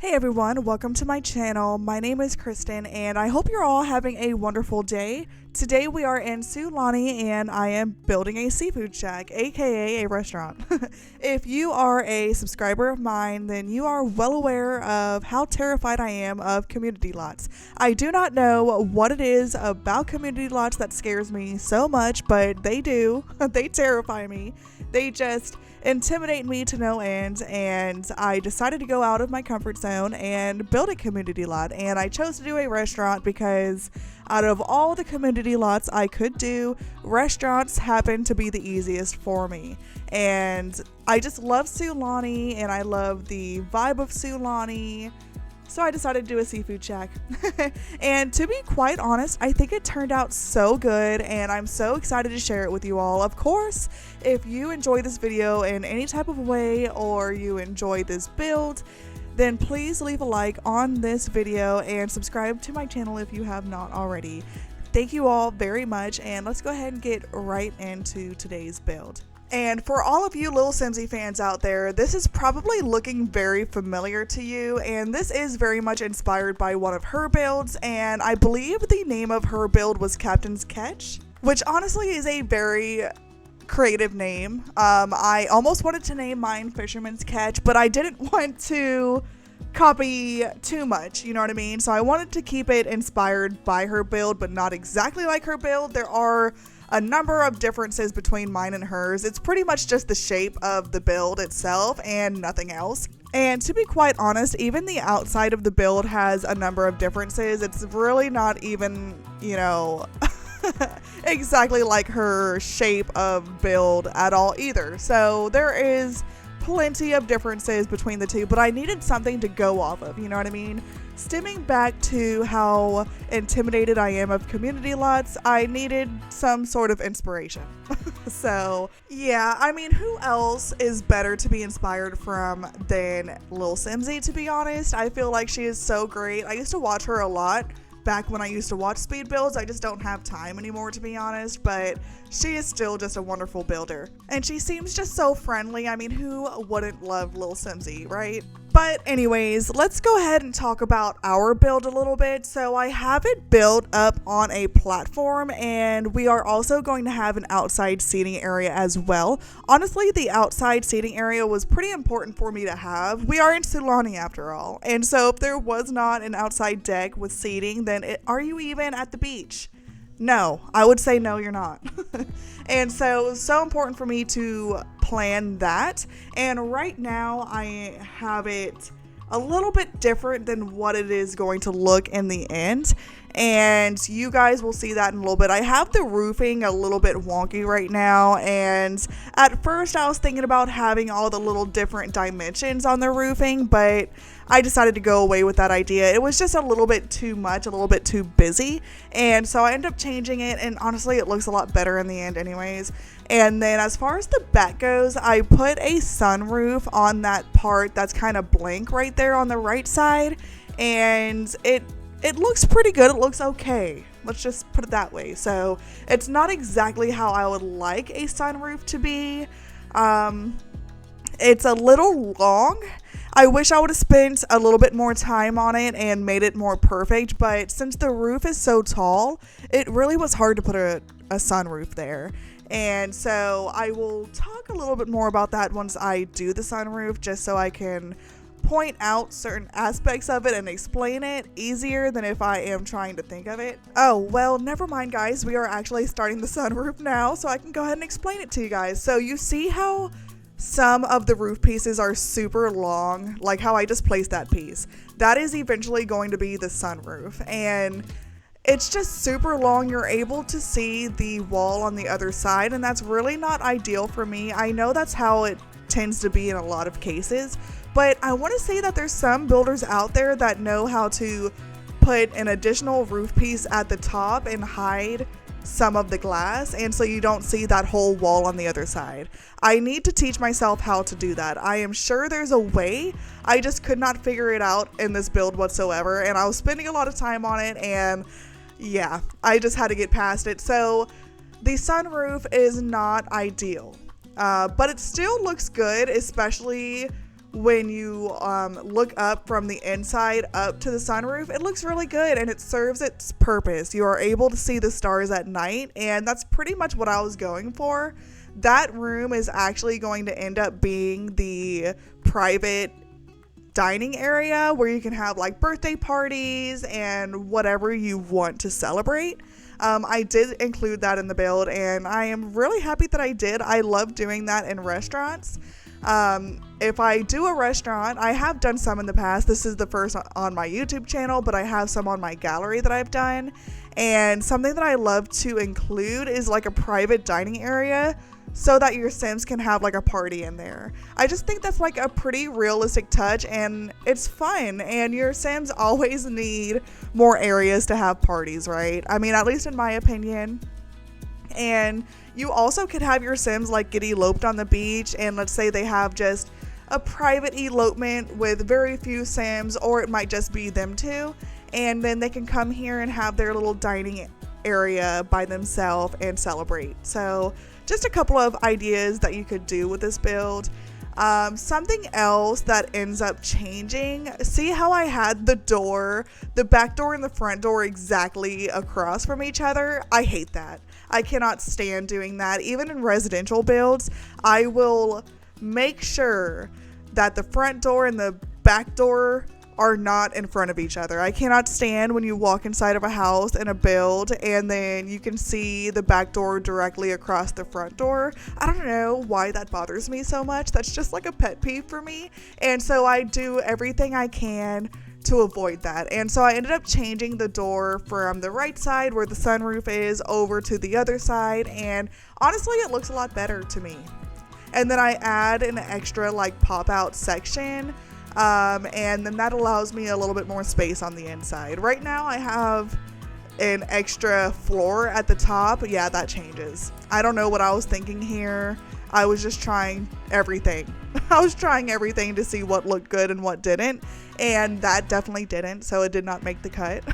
Hey everyone, welcome to my channel. My name is Kristen and I hope you're all having a wonderful day. Today we are in Sulani and I am building a seafood shack, aka a restaurant. If you are a subscriber of mine, then you are well aware of how terrified I am of community lots. I do not know what it is about community lots that scares me so much, but they do. They terrify me. They just intimidate me to no end, and I decided to go out of my comfort zone and build a community lot. And I chose to do a restaurant because out of all the community lots I could do, restaurants happen to be the easiest for me. And I just love Sulani and I love the vibe of Sulani. So I decided to do a seafood shack. And to be quite honest, I think it turned out so good and I'm so excited to share it with you all. Of course, if you enjoy this video in any type of way or you enjoy this build, then please leave a like on this video and subscribe to my channel if you have not already. Thank you all very much, and let's go ahead and get right into today's build. And for all of you Lil Simsy fans out there, this is probably looking very familiar to you, and this is very much inspired by one of her builds, and I believe the name of her build was Captain's Catch, which honestly is a very creative name. I almost wanted to name mine Fisherman's Catch, but I didn't want to copy too much, you know what I mean? So I wanted to keep it inspired by her build, but not exactly like her build. There are a number of differences between mine and hers. It's pretty much just the shape of the build itself and nothing else. And to be quite honest, even the outside of the build has a number of differences. It's really not even, you know, exactly like her shape of build at all either. So there is plenty of differences between the two, but I needed something to go off of, you know what I mean? Stemming back to how intimidated I am of community lots, I needed some sort of inspiration. So yeah, I mean, who else is better to be inspired from than Lil Simsy, to be honest? I feel like she is so great. I used to watch her a lot back when I used to watch speed builds. I just don't have time anymore, to be honest, but she is still just a wonderful builder. And she seems just so friendly. I mean, who wouldn't love Lil Simsy, right? But anyways, let's go ahead and talk about our build a little bit. So I have it built up on a platform, and we are also going to have an outside seating area as well. Honestly, the outside seating area was pretty important for me to have. We are in Sulani after all. And so if there was not an outside deck with seating, then are you even at the beach? No, I would say no, you're not. And so it was so important for me to plan that. And right now I have it a little bit different than what it is going to look in the end. And you guys will see that in a little bit. I have the roofing a little bit wonky right now, and at first I was thinking about having all the little different dimensions on the roofing, but I decided to go away with that idea. It was just a little bit too much, a little bit too busy, and so I ended up changing it, and honestly it looks a lot better in the end anyways. And then as far as the back goes, I put a sunroof on that part that's kind of blank right there on the right side, and it looks pretty good. It looks okay. Let's just put it that way. So it's not exactly how I would like a sunroof to be. It's a little long. I wish I would have spent a little bit more time on it and made it more perfect, but since the roof is so tall, it really was hard to put a sunroof there. And so I will talk a little bit more about that once I do the sunroof, just so I can point out certain aspects of it and explain it easier than if I am trying to think of it. Oh, well, never mind guys, we are actually starting the sunroof now, so I can go ahead and explain it to you guys. So you see how some of the roof pieces are super long, like how I just placed that piece? That is eventually going to be the sunroof, and it's just super long. You're able to see the wall on the other side, and that's really not ideal for me. I know that's how it tends to be in a lot of cases, but I want to say that there's some builders out there that know how to put an additional roof piece at the top and hide some of the glass, and so you don't see that whole wall on the other side. I need to teach myself how to do that. I am sure there's a way. I just could not figure it out in this build whatsoever, and I was spending a lot of time on it, and yeah, I just had to get past it. So the sunroof is not ideal, but it still looks good, especially when you look up from the inside up to the sunroof, it looks really good and it serves its purpose. You are able to see the stars at night, and that's pretty much what I was going for. That room is actually going to end up being the private dining area where you can have like birthday parties and whatever you want to celebrate. I did include that in the build, and I am really happy that I did. I love doing that in restaurants. If I do a restaurant, I have done some in the past. This is the first on my YouTube channel, but I have some on my gallery that I've done. And something that I love to include is like a private dining area so that your Sims can have like a party in there. I just think that's like a pretty realistic touch, and it's fun, and your Sims always need more areas to have parties, right? I mean, at least in my opinion. And you also could have your Sims like get eloped on the beach, and let's say they have just a private elopement with very few Sims, or it might just be them two, and then they can come here and have their little dining area by themselves and celebrate. So just a couple of ideas that you could do with this build. Something else that ends up changing, see how I had the back door and the front door exactly across from each other? I hate that. I cannot stand doing that. Even in residential builds, I will make sure that the front door and the back door are not in front of each other. I cannot stand when you walk inside of a house in a build and then you can see the back door directly across the front door. I don't know why that bothers me so much. That's just like a pet peeve for me. And so I do everything I can to avoid that. And so I ended up changing the door from the right side where the sunroof is over to the other side, and honestly it looks a lot better to me. And then I add an extra like pop out section, and then that allows me a little bit more space on the inside. Right now I have an extra floor at the top. Yeah, that changes. I don't know what I was thinking here. I was just trying everything. I was trying everything to see what looked good and what didn't, and that definitely didn't, so it did not make the cut.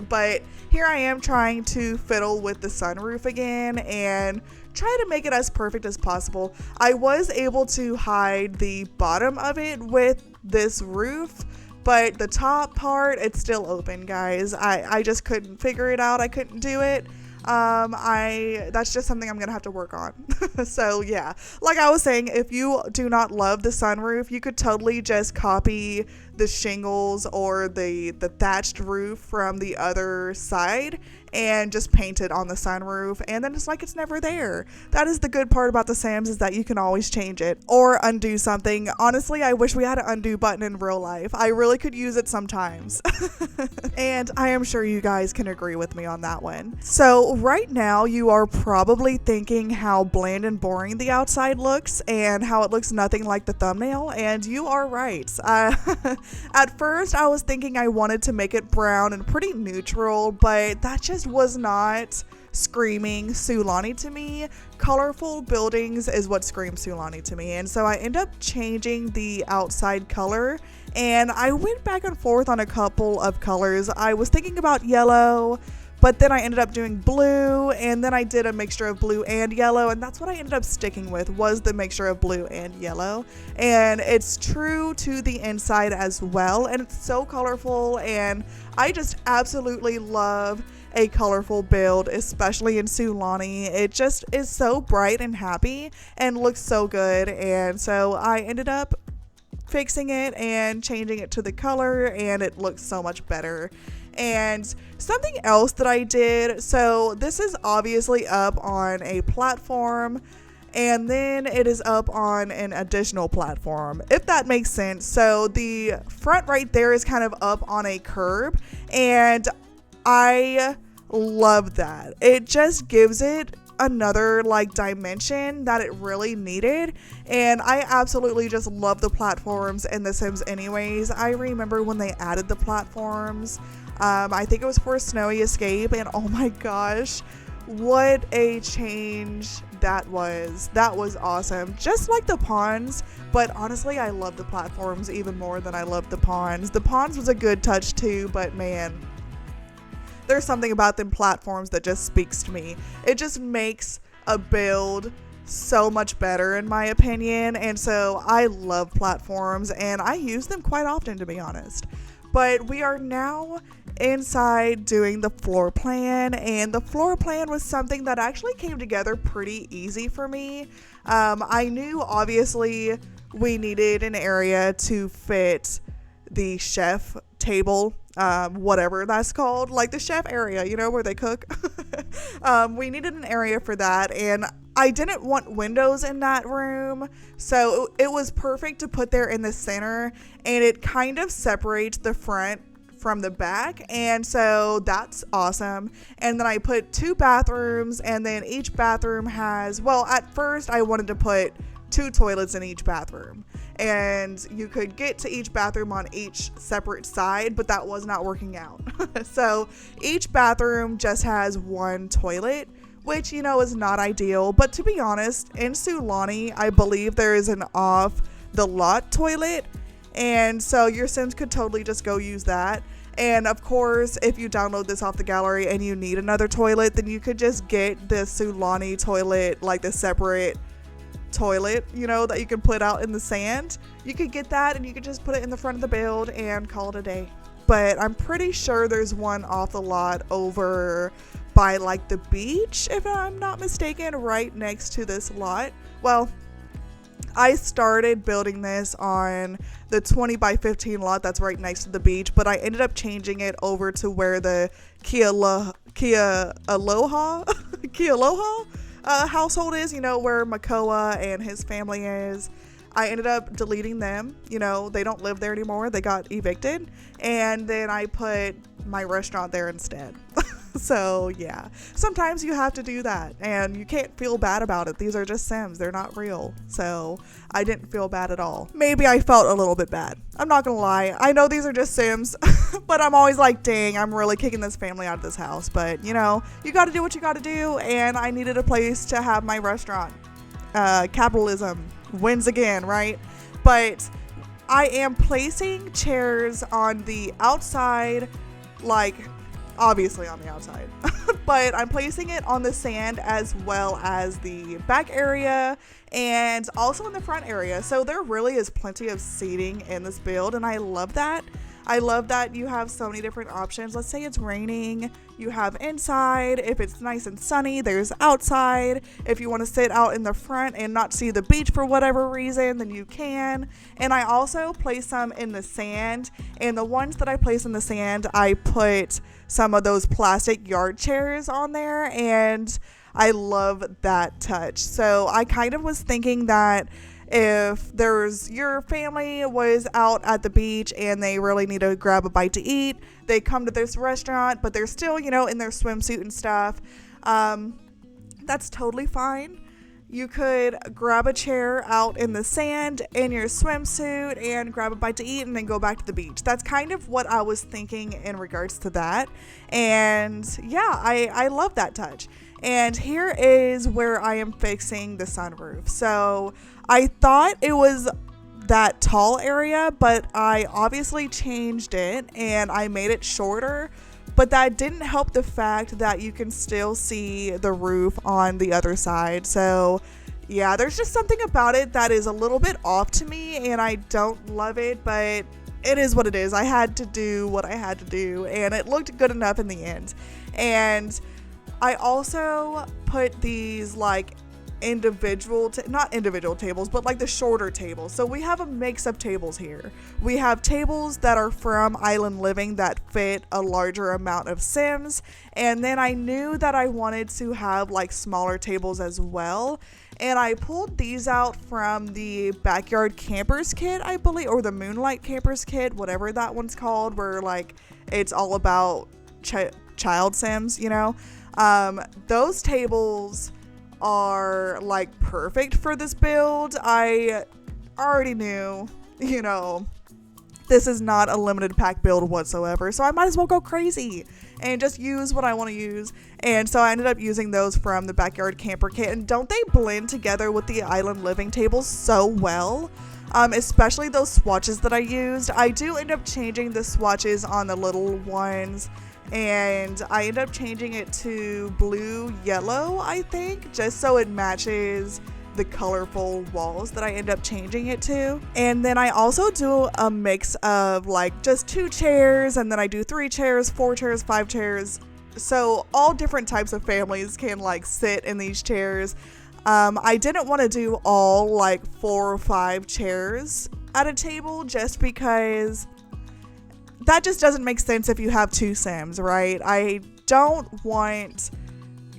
But here I am trying to fiddle with the sunroof again and try to make it as perfect as possible. I was able to hide the bottom of it with this roof, but the top part, it's still open, guys. I just couldn't figure it out. I couldn't do it. That's just something I'm gonna have to work on. So yeah, like I was saying, if you do not love the sunroof, you could totally just copy the shingles or the thatched roof from the other side and just paint it on the sunroof, and then it's like it's never there. That is the good part about the Sims, is that you can always change it or undo something. Honestly, I wish we had an undo button in real life. I really could use it sometimes. And I am sure you guys can agree with me on that one. So right now you are probably thinking how bland and boring the outside looks and how it looks nothing like the thumbnail, and you are right. At first I was thinking I wanted to make it brown and pretty neutral, but that just was not screaming Sulani to me. Colorful buildings is what screams Sulani to me, and so I end up changing the outside color, and I went back and forth on a couple of colors. I was thinking about yellow, but then I ended up doing blue, and then I did a mixture of blue and yellow, and that's what I ended up sticking with, was the mixture of blue and yellow. And it's true to the inside as well, and it's so colorful, and I just absolutely love a colorful build, especially in Sulani. It just is so bright and happy and looks so good, and so I ended up fixing it and changing it to the color, and it looks so much better. And something else that I did, so this is obviously up on a platform, and then it is up on an additional platform, if that makes sense. So the front right there is kind of up on a curb, and I love that. It just gives it another like dimension that it really needed, and I absolutely just love the platforms in The Sims anyways. I remember when they added the platforms, I think it was for Snowy Escape, and oh my gosh, what a change that was. That was awesome. Just like the ponds, but honestly I love the platforms even more than I love the ponds. The ponds was a good touch too, but man, there's something about them platforms that just speaks to me. It just makes a build so much better in my opinion. And so I love platforms and I use them quite often, to be honest. But we are now inside doing the floor plan, and the floor plan was something that actually came together pretty easy for me. I knew obviously we needed an area to fit the chef table, whatever that's called, like the chef area, you know, where they cook. We needed an area for that, and I didn't want windows in that room, so it was perfect to put there in the center, and it kind of separates the front from the back, and so that's awesome. And then I put 2 bathrooms, and then each bathroom has, well, at first I wanted to put 2 toilets in each bathroom, and you could get to each bathroom on each separate side, but that was not working out. So each bathroom just has 1 toilet, which, you know, is not ideal. But to be honest, in Sulani, I believe there is an off the lot toilet, and so your Sims could totally just go use that. And of course, if you download this off the gallery and you need another toilet, then you could just get the Sulani toilet, like the separate toilet, you know, that you can put out in the sand. You could get that and you could just put it in the front of the build and call it a day. But I'm pretty sure there's one off the lot over by like the beach, if I'm not mistaken, right next to this lot. Well, I started building this on the 20 by 15 lot that's right next to the beach, but I ended up changing it over to where the Kia Aloha household is, you know, where Makoa and his family is. I ended up deleting them. You know, they don't live there anymore. They got evicted. And then I put my restaurant there instead. So yeah, sometimes you have to do that and you can't feel bad about it. These are just Sims. They're not real. So I didn't feel bad at all. Maybe I felt a little bit bad. I'm not gonna lie. I know these are just Sims, but I'm always like, dang, I'm really kicking this family out of this house. But you know, you gotta do what you gotta do. And I needed a place to have my restaurant. Capitalism wins again, right? But I am placing chairs on the outside, like obviously on the outside, but I'm placing it on the sand as well as the back area and also in the front area. So there really is plenty of seating in this build, and I love that. I love that you have so many different options. Let's say it's raining, you have inside. If it's nice and sunny, there's outside. If you want to sit out in the front and not see the beach for whatever reason, then you can. And I also place some in the sand, and the ones that I place in the sand, I put some of those plastic yard chairs on there, and I love that touch. So I kind of was thinking that if your family was out at the beach and they really need to grab a bite to eat, they come to this restaurant, but they're still, you know, in their swimsuit and stuff. That's totally fine. You could grab a chair out in the sand in your swimsuit and grab a bite to eat and then go back to the beach. That's kind of what I was thinking in regards to that. And yeah, I love that touch. And here is where I am fixing the sunroof. So I thought it was that tall area, but I obviously changed it and I made it shorter. But that didn't help the fact that you can still see the roof on the other side. So yeah, there's just something about it that is a little bit off to me and I don't love it, but it is what it is. I had to do what I had to do and it looked good enough in the end. And I also put these like not individual tables, but like the shorter tables. So we have a mix of tables here. We have tables that are from Island Living that fit a larger amount of Sims, and then I knew that I wanted to have like smaller tables as well, and I pulled these out from the Backyard Campers kit, I believe, or the Moonlight Campers kit, whatever that one's called, where like it's all about child Sims, you know. Those tables are like perfect for this build. I already knew, you know, this is not a limited pack build whatsoever, so I might as well go crazy and just use what I want to use. And so I ended up using those from the Backyard Camper kit, and don't they blend together with the Island Living tables so well? Especially those swatches that I used. I do end up changing the swatches on the little ones, and I end up changing it to blue yellow, I think, just so it matches the colorful walls that I end up changing it to. And then I also do a mix of like just 2 chairs, and then I do 3 chairs, 4 chairs, 5 chairs. So all different types of families can like sit in these chairs. I didn't want to do all like 4 or 5 chairs at a table just because that just doesn't make sense if you have 2 Sims, right? I don't want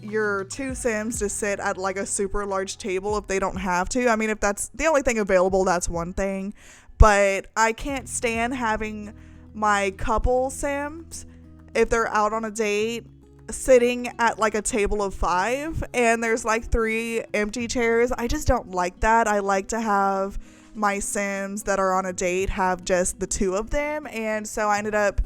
your 2 Sims to sit at like a super large table if they don't have to. I mean, if that's the only thing available, that's one thing. But I can't stand having my couple Sims, if they're out on a date, sitting at like a table of 5 and there's like 3 empty chairs. I just don't like that. I like to have my Sims that are on a date have just the 2 of them, and so I ended up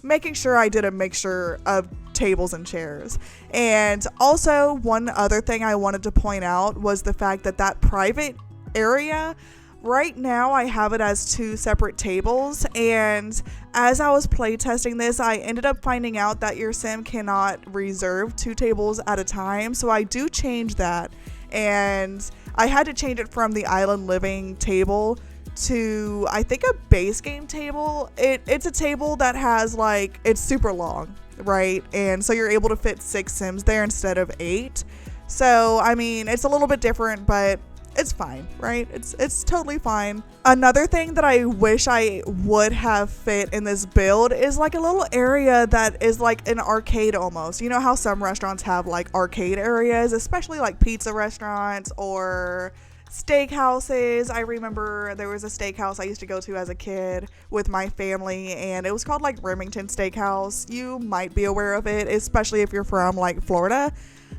making sure I did a mixture of tables and chairs. And also, one other thing I wanted to point out was the fact that that private area, right now I have it as 2 separate tables, and as I was playtesting this, I ended up finding out that your Sim cannot reserve 2 tables at a time, so I do change that. And I had to change it from the island living table to, I think, a base game table. It's a table that has like, it's super long, right? And so you're able to fit 6 Sims there instead of 8. So, I mean, it's a little bit different, but it's fine, right? It's totally fine. Another thing that I wish I would have fit in this build is like a little area that is like an arcade almost. You know how some restaurants have like arcade areas, especially like pizza restaurants or steakhouses. I remember there was a steakhouse I used to go to as a kid with my family, and it was called like Remington Steakhouse. You might be aware of it, especially if you're from like Florida.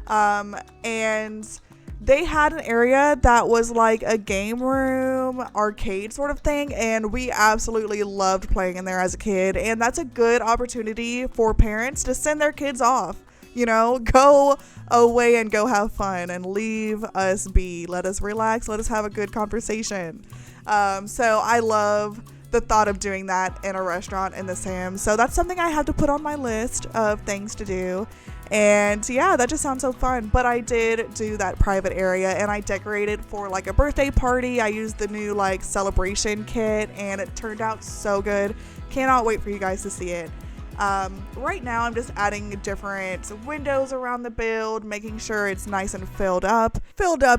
And they had an area that was like a game room, arcade sort of thing, and we absolutely loved playing in there as a kid. And that's a good opportunity for parents to send their kids off, you know, go away and go have fun and leave us be. Let us relax. Let us have a good conversation. So I love the thought of doing that in a restaurant in The Sims. So that's something I have to put on my list of things to do. And yeah, that just sounds so fun. But I did do that private area, and I decorated for like a birthday party. I used the new like celebration kit, and it turned out so good. Cannot wait for you guys to see it. Right now I'm just adding different windows around the build, making sure it's nice and filled up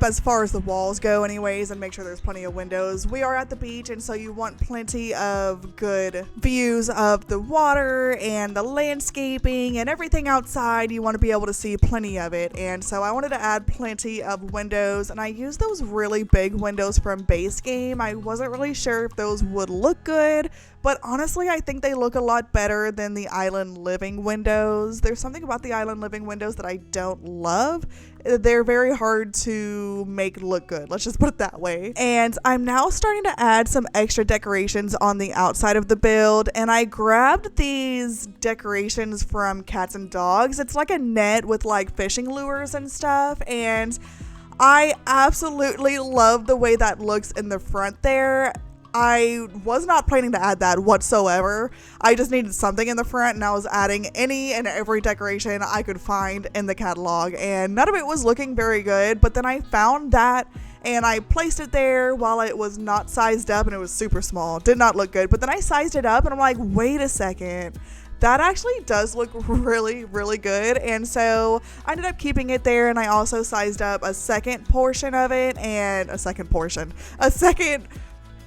as far as the walls go anyways, and make sure there's plenty of windows. We are at the beach, and so you want plenty of good views of the water and the landscaping and everything outside. You want to be able to see plenty of it, and so I wanted to add plenty of windows, and I used those really big windows from base game. I wasn't really sure if those would look good, but honestly, I think they look a lot better than the island living windows. There's something about the island living windows that I don't love. They're very hard to make look good. Let's just put it that way. And I'm now starting to add some extra decorations on the outside of the build. And I grabbed these decorations from Cats and Dogs. It's like a net with like fishing lures and stuff. And I absolutely love the way that looks in the front there. I was not planning to add that whatsoever. I just needed something in the front, and I was adding any and every decoration I could find in the catalog, and none of it was looking very good. But then I found that, and I placed it there while it was not sized up, and it was super small. Did not look good. But then I sized it up, and I'm like, wait a second. That actually does look really, really good. And so I ended up keeping it there, and I also sized up a second portion of it, and a second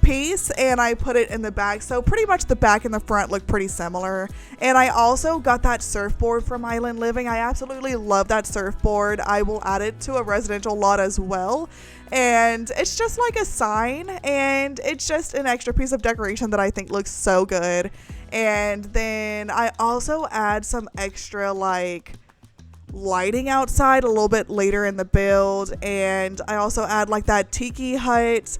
piece, and I put it in the back. So pretty much the back and the front look pretty similar. And I also got that surfboard from Island Living. I absolutely love that surfboard. I will add it to a residential lot as well. And it's just like a sign, and it's just an extra piece of decoration that I think looks so good. And then I also add some extra like lighting outside a little bit later in the build, and I also add like that tiki hut,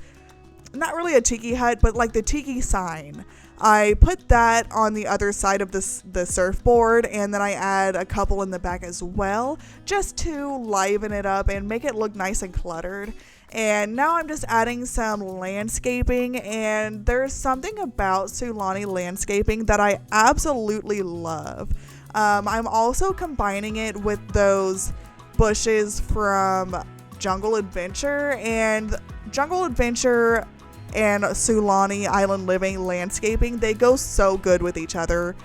not really a tiki hut, but like the tiki sign. I put that on the other side of the surfboard, and then I add a couple in the back as well, just to liven it up and make it look nice and cluttered. And now I'm just adding some landscaping, and there's something about Sulani landscaping that I absolutely love. I'm also combining it with those bushes from Jungle Adventure, and Jungle Adventure and Sulani Island Living landscaping, they go so good with each other.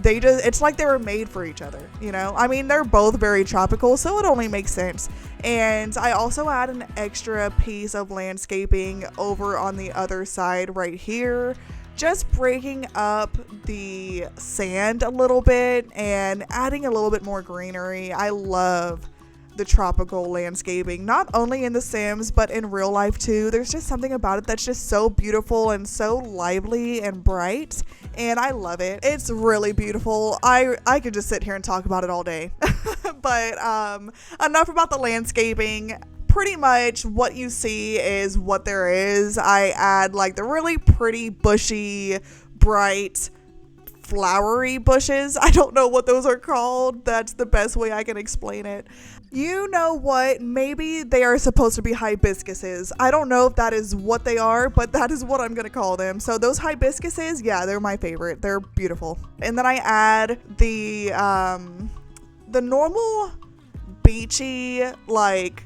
It's like they were made for each other, you know? I mean, they're both very tropical, so it only makes sense. And I also add an extra piece of landscaping over on the other side right here, just breaking up the sand a little bit and adding a little bit more greenery. I love the tropical landscaping, not only in The Sims, but in real life too. There's just something about it that's just so beautiful and so lively and bright, and I love it. It's really beautiful. I could just sit here and talk about it all day. But enough about the landscaping. Pretty much what you see is what there is. I add like the really pretty, bushy, bright, flowery bushes. I don't know what those are called. That's the best way I can explain it. You know what? Maybe they are supposed to be hibiscuses. I don't know if that is what they are, but that is what I'm going to call them. So those hibiscuses, yeah, they're my favorite. They're beautiful. And then I add the normal beachy, like,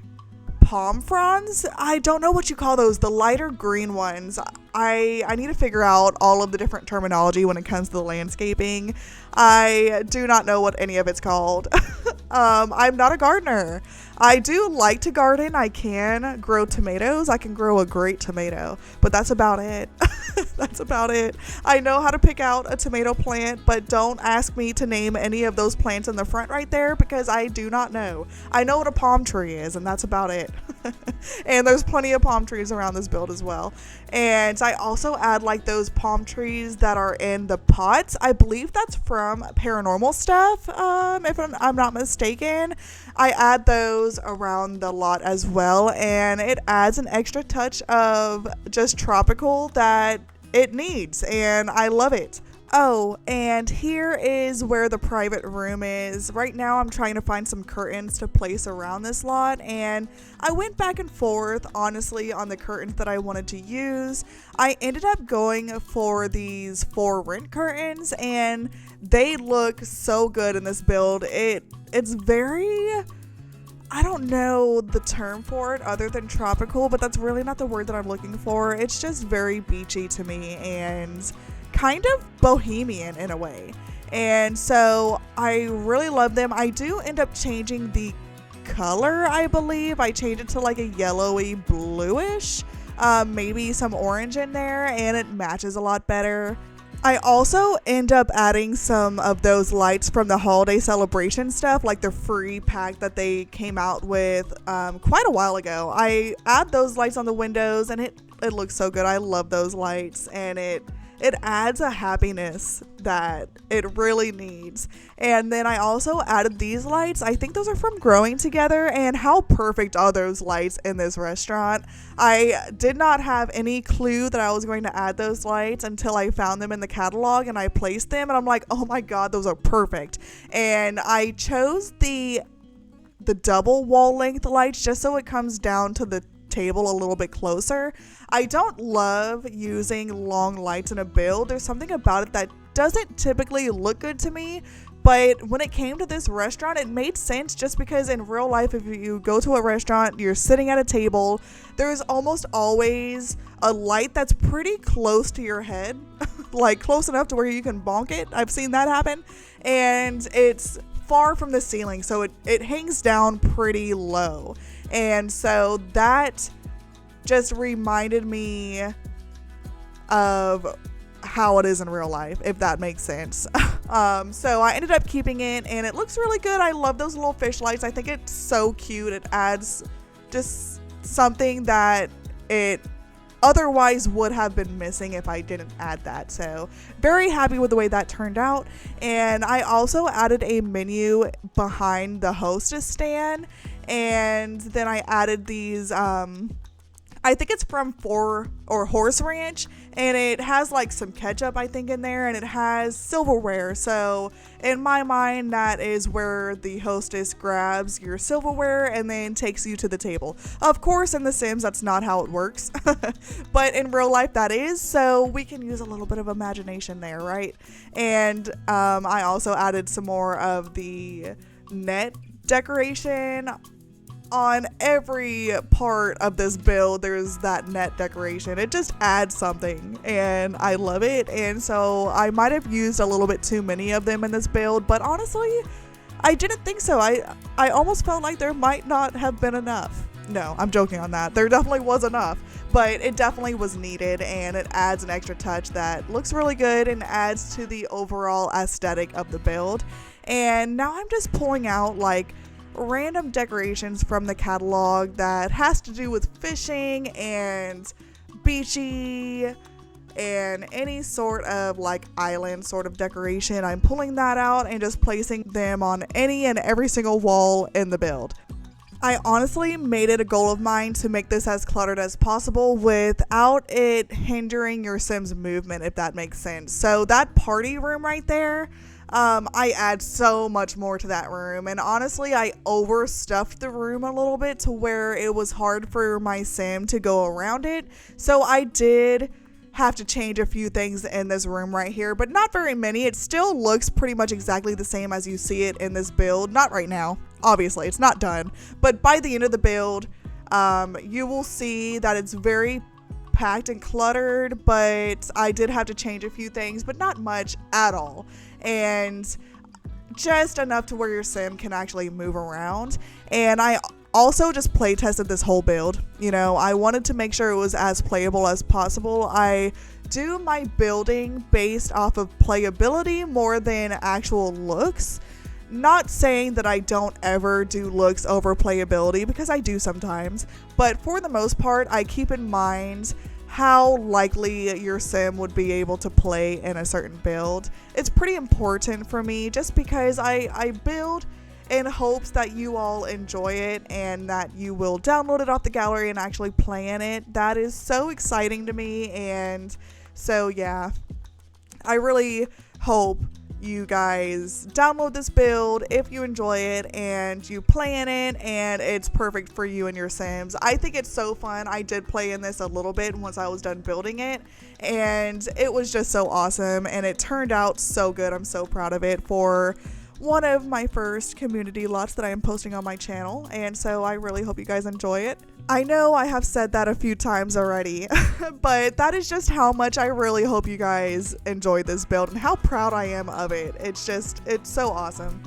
palm fronds. I don't know what you call those, the lighter green ones. I need to figure out all of the different terminology when it comes to the landscaping. I do not know what any of it's called. I'm not a gardener. I do like to garden. I can grow tomatoes. I can grow a great tomato, but that's about it. That's about it. I know how to pick out a tomato plant, but don't ask me to name any of those plants in the front right there because I do not know. I know what a palm tree is, and that's about it. And there's plenty of palm trees around this build as well. And I also add like those palm trees that are in the pots. I believe that's from Paranormal Stuff, if I'm not mistaken. I add those around the lot as well, and it adds an extra touch of just tropical that it needs, and I love it. Oh, and here is where the private room is. Right now I'm trying to find some curtains to place around this lot, and I went back and forth honestly on the curtains that I wanted to use. I ended up going for these for rent curtains, and they look so good in this build. It's very, I don't know the term for it other than tropical, but that's really not the word that I'm looking for. It's just very beachy to me and kind of bohemian in a way. And so I really love them. I do end up changing the color, I believe. I changed it to like a yellowy bluish, maybe some orange in there, and it matches a lot better. I also end up adding some of those lights from the holiday celebration stuff, like the free pack that they came out with quite a while ago. I add those lights on the windows, and it looks so good. I love those lights, and it adds a happiness that it really needs. And then I also added these lights. I think those are from Growing Together, and how perfect are those lights in this restaurant. I did not have any clue that I was going to add those lights until I found them in the catalog and I placed them, and I'm like, oh my god, those are perfect. And I chose the double wall length lights just so it comes down to the table a little bit closer. I don't love using long lights in a build. There's something about it that doesn't typically look good to me, but when it came to this restaurant, it made sense just because in real life, if you go to a restaurant, you're sitting at a table, there's almost always a light that's pretty close to your head, like close enough to where you can bonk it. I've seen that happen, and it's far from the ceiling, so it hangs down pretty low. And so that just reminded me of how it is in real life, if that makes sense. So I ended up keeping it, and it looks really good. I love those little fish lights. I think it's so cute. It adds just something that it otherwise would have been missing if I didn't add that. So very happy with the way that turned out. And I also added a menu behind the hostess stand, and then I added these I think it's from Horse Ranch, and it has like some ketchup I think in there, and it has silverware. So in my mind, that is where the hostess grabs your silverware and then takes you to the table. Of course, in The Sims, that's not how it works, but in real life that is, so we can use a little bit of imagination there, right? And I also added some more of the net decoration on every part of this build, there's that net decoration. It just adds something, and I love it. And so I might have used a little bit too many of them in this build, but honestly, I didn't think so. I almost felt like there might not have been enough. No, I'm joking on that. There definitely was enough, but it definitely was needed, and it adds an extra touch that looks really good and adds to the overall aesthetic of the build. And now I'm just pulling out like random decorations from the catalog that has to do with fishing and beachy and any sort of like island sort of decoration. I'm pulling that out and just placing them on any and every single wall in the build. I honestly made it a goal of mine to make this as cluttered as possible without it hindering your Sim's movement, if that makes sense. So that party room right there, I add so much more to that room, and honestly I overstuffed the room a little bit to where it was hard for my Sim to go around it. So I did have to change a few things in this room right here, but not very many. It still looks pretty much exactly the same as you see it in this build. Not right now, obviously, it's not done, but by the end of the build, you will see that it's very packed and cluttered, but I did have to change a few things, but not much at all, and just enough to where your Sim can actually move around. And I also just play tested this whole build. You know, I wanted to make sure it was as playable as possible. I do my building based off of playability more than actual looks. Not saying that I don't ever do looks over playability, because I do sometimes, but for the most part I keep in mind how likely your Sim would be able to play in a certain build. It's pretty important for me, just because I build in hopes that you all enjoy it and that you will download it off the gallery and actually play in it. That is so exciting to me, and so yeah, I really hope you guys download this build if you enjoy it and you play in it and it's perfect for you and your Sims. I think it's so fun. I did play in this a little bit once I was done building it, and it was just so awesome, and it turned out so good. I'm so proud of it for one of my first community lots that I am posting on my channel, and so I really hope you guys enjoy it. I know I have said that a few times already, but that is just how much I really hope you guys enjoyed this build and how proud I am of it. It's so awesome.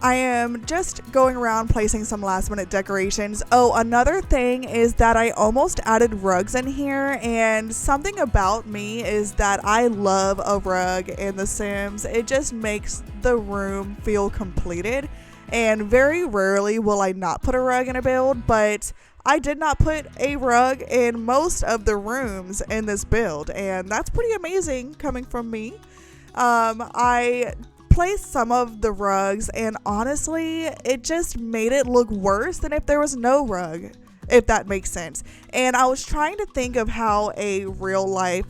I am just going around placing some last minute decorations. Oh, another thing is that I almost added rugs in here, and something about me is that I love a rug in The Sims. It just makes the room feel completed, and very rarely will I not put a rug in a build, but I did not put a rug in most of the rooms in this build, and that's pretty amazing coming from me. I placed some of the rugs, and honestly it just made it look worse than if there was no rug, if that makes sense. And I was trying to think of how a real life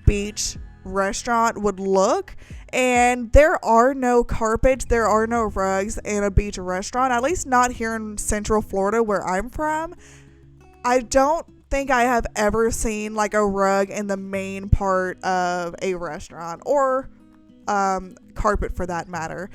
beach restaurant would look, and there are no carpets, there are no rugs in a beach restaurant, at least not here in Central Florida where I'm from. I don't think I have ever seen like a rug in the main part of a restaurant, or carpet for that matter.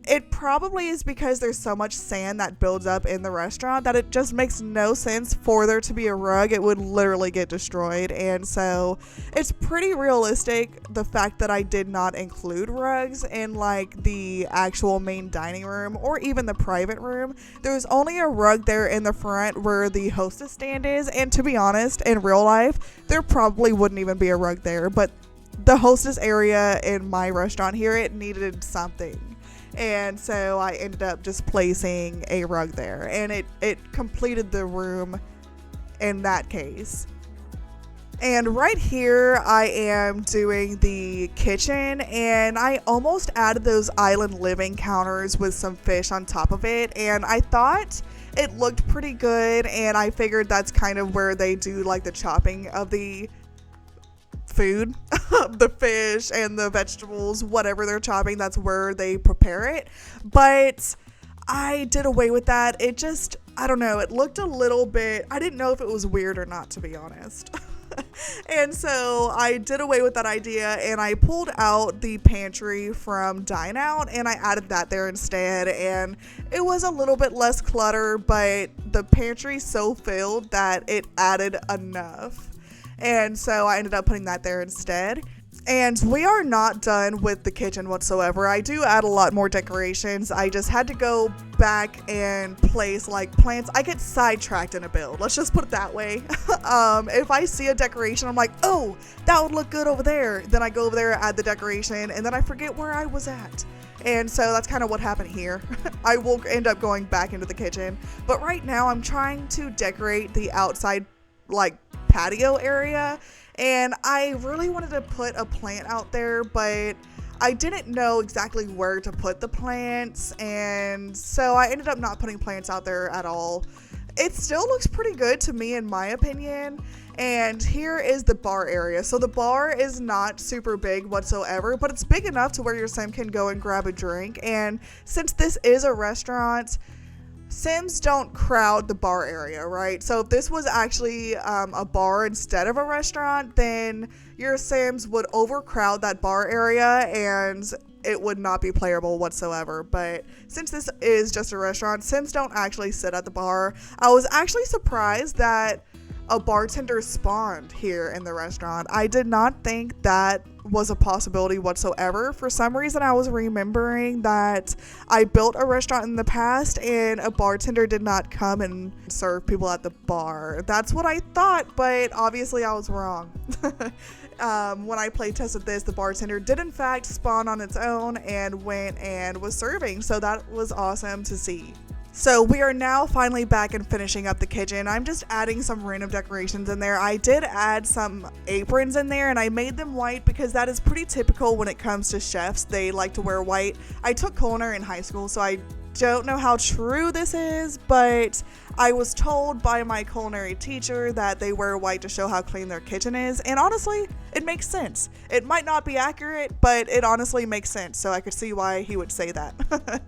It probably is because there's so much sand that builds up in the restaurant that it just makes no sense for there to be a rug. It would literally get destroyed, and so it's pretty realistic, the fact that I did not include rugs in like the actual main dining room or even the private room. There's only a rug there in the front where the hostess stand is, and to be honest, in real life there probably wouldn't even be a rug there, but the hostess area in my restaurant here, it needed something. And so I ended up just placing a rug there, and it completed the room in that case. And right here I am doing the kitchen, and I almost added those island living counters with some fish on top of it, and I thought it looked pretty good, and I figured that's kind of where they do like the chopping of the food, the fish and the vegetables, whatever they're chopping, that's where they prepare it. But I did away with that. It just, I don't know, it looked a little bit, I didn't know if it was weird or not, to be honest. And so I did away with that idea and I pulled out the pantry from Dine Out and I added that there instead. And it was a little bit less clutter, but the pantry's so filled that it added enough. And so I ended up putting that there instead. And we are not done with the kitchen whatsoever. I do add a lot more decorations. I just had to go back and place like plants. I get sidetracked in a build. Let's just put it that way. If I see a decoration, I'm like, oh, that would look good over there. Then I go over there, add the decoration, and then I forget where I was at. And so that's kind of what happened here. I will end up going back into the kitchen. But right now I'm trying to decorate the outside like patio area. And I really wanted to put a plant out there, but I didn't know exactly where to put the plants, and so I ended up not putting plants out there at all. It still looks pretty good to me in my opinion. And here is the bar area. So the bar is not super big whatsoever, but it's big enough to where your sim can go and grab a drink. And since this is a restaurant, Sims don't crowd the bar area, right? So if this was actually a bar instead of a restaurant, then your Sims would overcrowd that bar area and it would not be playable whatsoever. But since this is just a restaurant, Sims don't actually sit at the bar. I was actually surprised that a bartender spawned here in the restaurant. I did not think that was a possibility whatsoever. For some reason, I was remembering that I built a restaurant in the past and a bartender did not come and serve people at the bar. That's what I thought, but obviously I was wrong. When I play tested this, the bartender did in fact spawn on its own and went and was serving, so that was awesome to see. So we are now finally back and finishing up the kitchen. I'm just adding some random decorations in there. I did add some aprons in there and I made them white because that is pretty typical when it comes to chefs. They like to wear white. I took culinary in high school, so I don't know how true this is, but I was told by my culinary teacher that they wear white to show how clean their kitchen is, and honestly, it makes sense. It might not be accurate, but it honestly makes sense, so I could see why he would say that.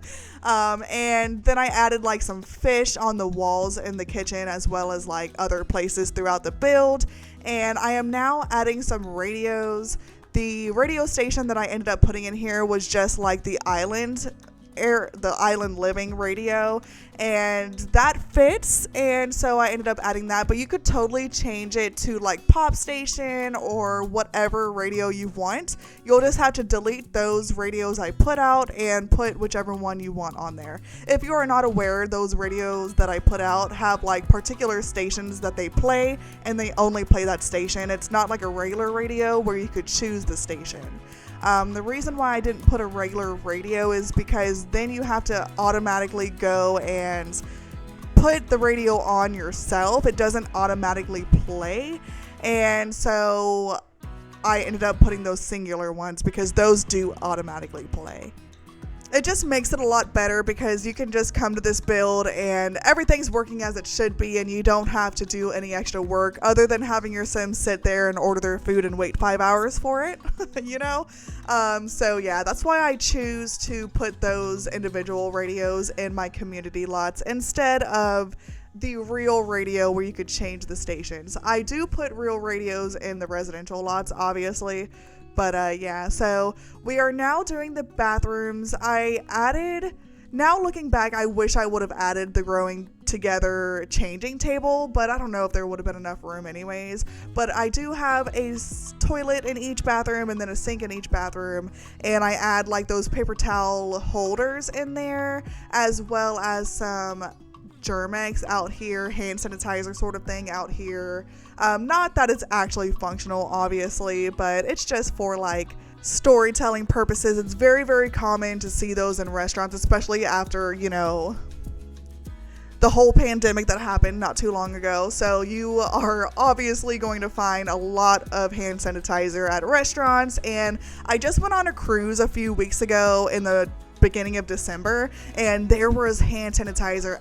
And then I added like some fish on the walls in the kitchen as well as like other places throughout the build, and I am now adding some radios. The radio station that I ended up putting in here was just like the island living radio, and that fits, and so I ended up adding that. But you could totally change it to like pop station or whatever radio you want. You'll just have to delete those radios I put out and put whichever one you want on there. If you are not aware, those radios that I put out have like particular stations that they play, and they only play that station. It's not like a regular radio where you could choose the station. The reason why I didn't put a regular radio is because then you have to automatically go and put the radio on yourself. It doesn't automatically play. And so I ended up putting those singular ones because those do automatically play. It just makes it a lot better because you can just come to this build and everything's working as it should be, and you don't have to do any extra work other than having your Sims sit there and order their food and wait 5 hours for it, you know? So yeah, that's why I choose to put those individual radios in my community lots instead of the real radio where you could change the stations. I do put real radios in the residential lots, obviously. But yeah, so we are now doing the bathrooms. Now looking back, I wish I would have added the growing together changing table, but I don't know if there would have been enough room anyways. But I do have a toilet in each bathroom and then a sink in each bathroom, and I add like those paper towel holders in there, as well as some Germex out here, hand sanitizer sort of thing out here. Not that it's actually functional, obviously, but it's just for like storytelling purposes. It's very, very common to see those in restaurants, especially after, you know, the whole pandemic that happened not too long ago. So you are obviously going to find a lot of hand sanitizer at restaurants. And I just went on a cruise a few weeks ago in the beginning of December, and there was hand sanitizer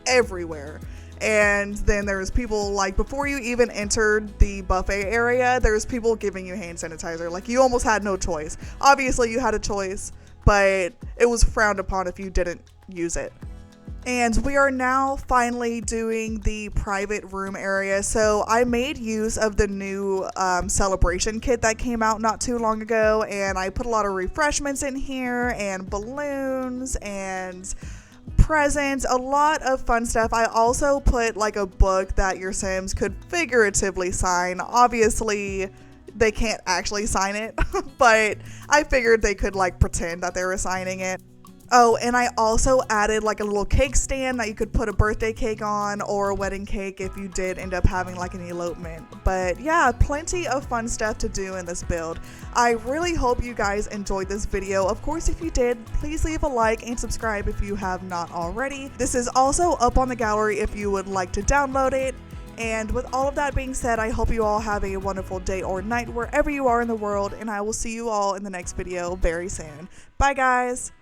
everywhere. And then there's people, like, before you even entered the buffet area, there's people giving you hand sanitizer. Like, you almost had no choice. Obviously you had a choice, but it was frowned upon if you didn't use it. And we are now finally doing the private room area. So I made use of the new celebration kit that came out not too long ago, and I put a lot of refreshments in here and balloons and presents, a lot of fun stuff. I also put like a book that your Sims could figuratively sign. Obviously they can't actually sign it, but I figured they could like pretend that they were signing it. Oh, and I also added like a little cake stand that you could put a birthday cake on, or a wedding cake if you did end up having like an elopement. But yeah, plenty of fun stuff to do in this build. I really hope you guys enjoyed this video. Of course, if you did, please leave a like and subscribe if you have not already. This is also up on the gallery if you would like to download it. And with all of that being said, I hope you all have a wonderful day or night wherever you are in the world, and I will see you all in the next video very soon. Bye guys!